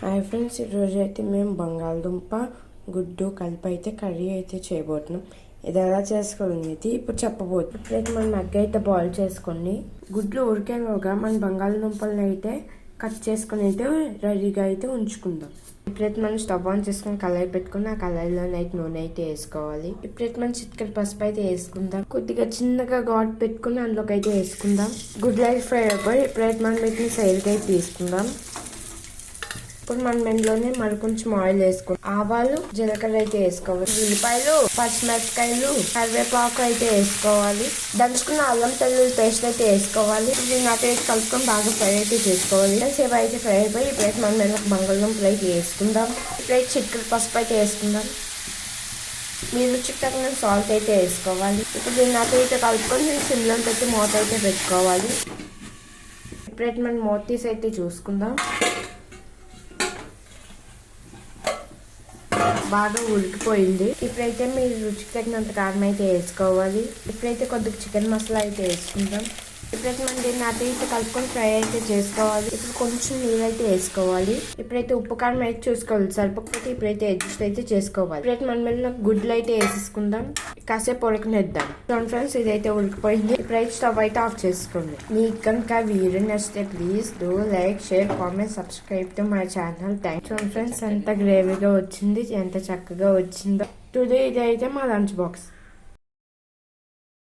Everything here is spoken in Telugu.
హాయ్ ఫ్రెండ్స్, ఈరోజు అయితే మేము బంగాళదుంప గుడ్డు కలిపి అయితే కర్రీ అయితే చేయబోతున్నాం. ఇది ఎలా చేసుకోవాలనేది ఇప్పుడు చెప్పబోతున్నాం. ఇప్పుడైతే మనం ఎగ్ అయితే బాయిల్ చేసుకొని గుడ్లు ఉడికేలోగా మన బంగాళదుంపలను అయితే కట్ చేసుకొని అయితే రెడీగా అయితే ఉంచుకుందాం. ఇప్పుడైతే మనం స్టవ్ ఆన్ చేసుకొని కళాయి పెట్టుకుని ఆ కళాయిలో అయితే నూనె అయితే వేసుకోవాలి. ఇప్పుడైతే మనం చిటికెడు పసుపు అయితే వేసుకుందాం. కొద్దిగా చిన్నగా ఘాటు పెట్టుకుని అందులోకి అయితే వేసుకుందాం. గుడ్లు అయితే ఫ్రై అయిపోయి ఇప్పుడైతే మనం వీటిని సైడ్కి అయితే తీసుకుందాం. ఇప్పుడు మనం ఇందులోనే మరి కొంచెం ఆయిల్ వేసుకోవాలి. ఆవాలు జీలకర్ర అయితే వేసుకోవాలి. ఉల్లిపాయలు పచ్చిమిరపకాయలు కరివేపాకు అయితే వేసుకోవాలి. దంచుకున్న అల్లం తెల్లుల్లి పేస్ట్ అయితే వేసుకోవాలి. దీన్ని అటు కలుపుకొని బాగా ఫ్రై అయితే చేసుకోవాలి. సేపు అయితే ఫ్రై అయిపోయి ఇప్పుడైతే మనం బంగాళదుంపలు అయితే వేసుకుందాం. ఇప్పుడైతే చిటికెడు పసుపు అయితే వేసుకుందాం. మీరు రుచికి తగిన సాల్ట్ అయితే వేసుకోవాలి. ఇప్పుడు దీన్ని అటు కలుపుకొని సిమ్లో పెట్టి మూత అయితే పెట్టుకోవాలి. ఇప్పుడైతే మనం మూత తీసి అయితే చూసుకుందాం. బాగా ఉడికిపోయింది. ఇప్పుడైతే మీరు రుచికి తగినంత కారం అయితే వేసుకోవాలి. ఇప్పుడైతే కొద్దిగా చికెన్ మసాలా అయితే వేసుకుంటాం. ఇప్పుడైతే మనం దీన్ని అటు ఇటు కలుపుకొని ఫ్రై అయితే చేసుకోవాలి. ఇప్పుడు కొంచెం నీళ్ళు అయితే వేసుకోవాలి. ఇప్పుడైతే ఉప్పు కారం అయితే చూసుకోవాలి. సరిపోకపోతే ఇప్పుడైతే అడ్జస్ట్ అయితే చేసుకోవాలి. ఇప్పుడైతే మన మీద గుడ్లు అయితే వేసేసుకుందాం. కాసేపు ఉడకనిద్దాం. ఫ్రెండ్స్, ఇదైతే ఉడికిపోయింది. ఇప్పుడైతే స్టవ్ అయితే ఆఫ్ చేసుకోండి. మీకు కనుక వీడియో నచ్చితే please do like, share, comment, subscribe to my channel. Thank you friends. ఎంత గ్రేవీగా వచ్చింది, ఎంత చక్కగా వచ్చిందో. టుడే ఇదైతే మా లంచ్ బాక్స్.